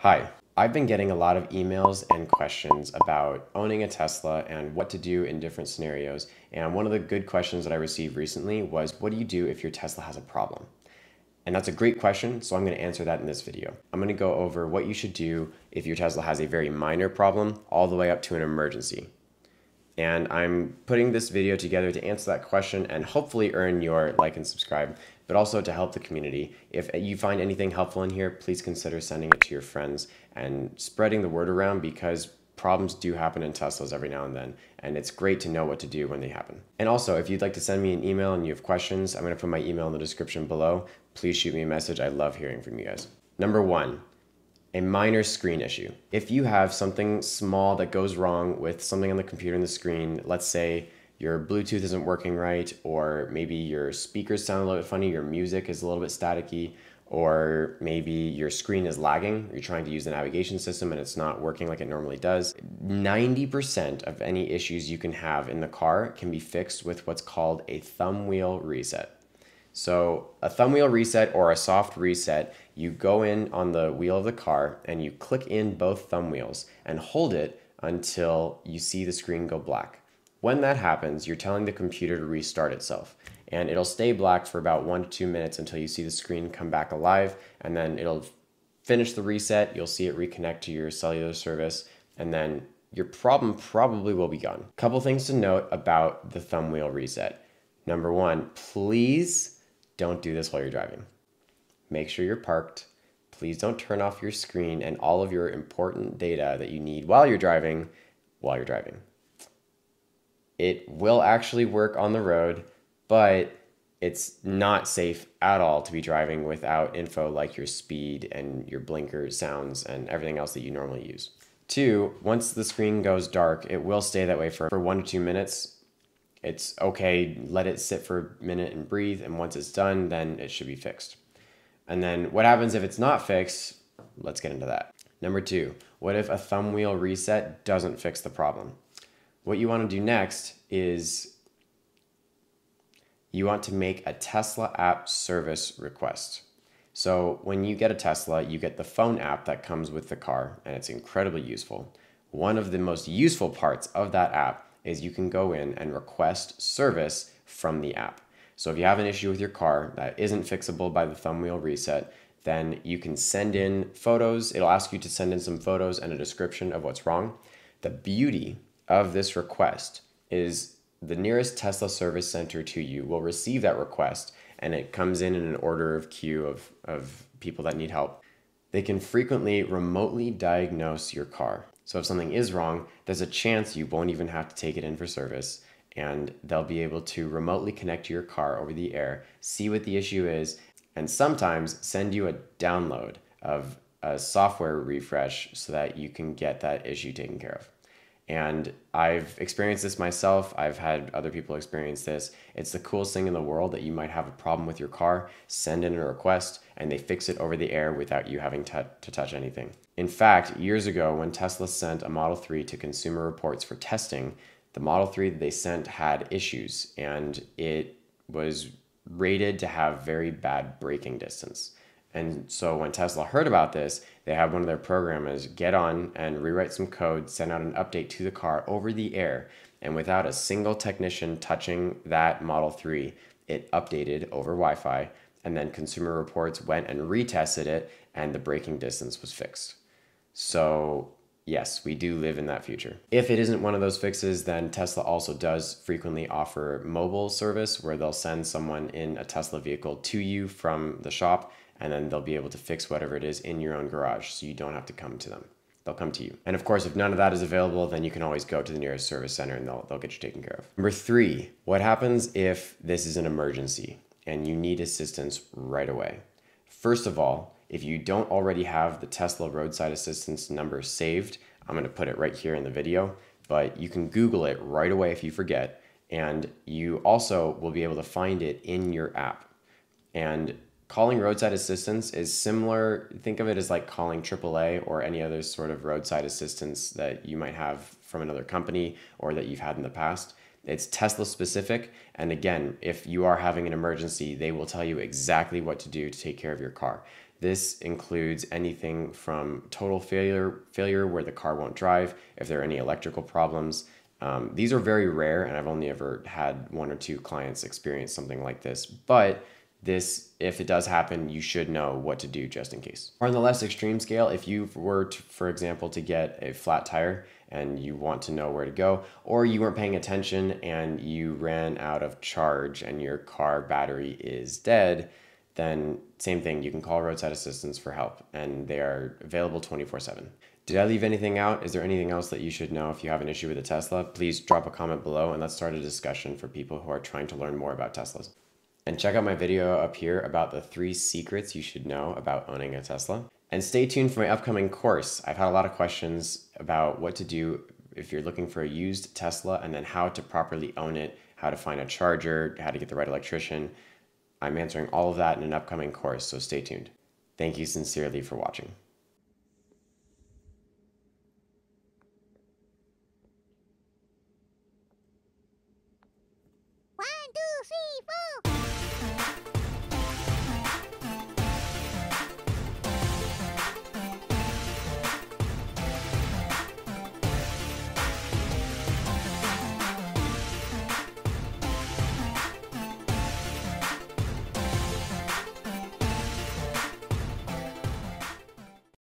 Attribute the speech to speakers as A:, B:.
A: Hi, I've been getting a lot of emails and questions about owning a Tesla and what to do in different scenarios. And one of the good questions that I received recently was, what do you do if your Tesla has a problem? And that's a great question, so I'm going to answer that in this video. I'm going to go over what you should do if your Tesla has a very minor problem all the way up to an emergency. And I'm putting this video together to answer that question and hopefully earn your like and subscribe, but also to help the community. If you find anything helpful in here, please consider sending it to your friends and spreading the word around, because problems do happen in Teslas every now and then, and it's great to know what to do when they happen. And also, if you'd like to send me an email and you have questions, I'm going to put my email in the description below. Please shoot me a message. I love hearing from you guys. Number one, a minor screen issue. If you have something small that goes wrong with something on the computer and the screen, let's say your Bluetooth isn't working right, or maybe your speakers sound a little bit funny, your music is a little bit staticky, or maybe your screen is lagging, you're trying to use the navigation system and it's not working like it normally does. 90% of any issues you can have in the car can be fixed with what's called a thumb wheel reset. So a thumb wheel reset, or a soft reset, you go in on the wheel of the car and you click in both thumb wheels and hold it until you see the screen go black. When that happens, you're telling the computer to restart itself, and it'll stay black for about 1 to 2 minutes until you see the screen come back alive, and then it'll finish the reset. You'll see it reconnect to your cellular service, and then your problem probably will be gone. Couple things to note about the thumb wheel reset. Number one, please don't do this while you're driving. Make sure you're parked. Please don't turn off your screen and all of your important data that you need while you're driving. It will actually work on the road, but it's not safe at all to be driving without info like your speed and your blinker sounds and everything else that you normally use. Two, once the screen goes dark, it will stay that way for 1 to 2 minutes. It's okay, let it sit for a minute and breathe, and once it's done, then it should be fixed. And then what happens if it's not fixed? Let's get into that. Number two, what if a thumb wheel reset doesn't fix the problem? What you want to do next is you want to make a Tesla app service request. So when you get a Tesla, you get the phone app that comes with the car, and it's incredibly useful. One of the most useful parts of that app is you can go in and request service from the app. So if you have an issue with your car that isn't fixable by the thumb wheel reset, then you can send in photos. It'll ask you to send in some photos and a description of what's wrong. The beauty of this request is the nearest Tesla service center to you will receive that request, and it comes in an order of queue of people that need help. They can frequently remotely diagnose your car. So if something is wrong, there's a chance you won't even have to take it in for service, and they'll be able to remotely connect to your car over the air, see what the issue is, and sometimes send you a download of a software refresh so that you can get that issue taken care of. And I've experienced this myself. I've had other people experience this. It's the coolest thing in the world that you might have a problem with your car, send in a request, and they fix it over the air without you having to touch anything. In fact, years ago, when Tesla sent a Model 3 to Consumer Reports for testing, the Model 3 that they sent had issues, and it was rated to have very bad braking distance. And so when Tesla heard about this, they had one of their programmers get on and rewrite some code, send out an update to the car over the air, and without a single technician touching that Model 3, it updated over Wi-Fi, and then Consumer Reports went and retested it, and the braking distance was fixed. So yes, we do live in that future. If it isn't one of those fixes, then Tesla also does frequently offer mobile service where they'll send someone in a Tesla vehicle to you from the shop, and then they'll be able to fix whatever it is in your own garage, so you don't have to come to them. They'll come to you. And of course, if none of that is available, then you can always go to the nearest service center and they'll get you taken care of. Number three, what happens if this is an emergency and you need assistance right away? First of all, if you don't already have the Tesla roadside assistance number saved, I'm going to put it right here in the video, but you can Google it right away if you forget, and you also will be able to find it in your app. And calling roadside assistance is similar. Think of it as like calling AAA or any other sort of roadside assistance that you might have from another company or that you've had in the past. It's Tesla specific. And again, if you are having an emergency, they will tell you exactly what to do to take care of your car. This includes anything from total failure where the car won't drive, if there are any electrical problems. These are very rare, and I've only ever had 1 or 2 clients experience something like this. But this, if it does happen, you should know what to do just in case. Or on the less extreme scale, if you were to, for example, to get a flat tire and you want to know where to go, or you weren't paying attention and you ran out of charge and your car battery is dead, then same thing, you can call roadside assistance for help, and they are available 24/7. Did I leave anything out? Is there anything else that you should know if you have an issue with a Tesla? Please drop a comment below and let's start a discussion for people who are trying to learn more about Teslas. And check out my video up here about the 3 secrets you should know about owning a Tesla. And stay tuned for my upcoming course. I've had a lot of questions about what to do if you're looking for a used Tesla, and then how to properly own it, how to find a charger, how to get the right electrician. I'm answering all of that in an upcoming course, so stay tuned. Thank you sincerely for watching.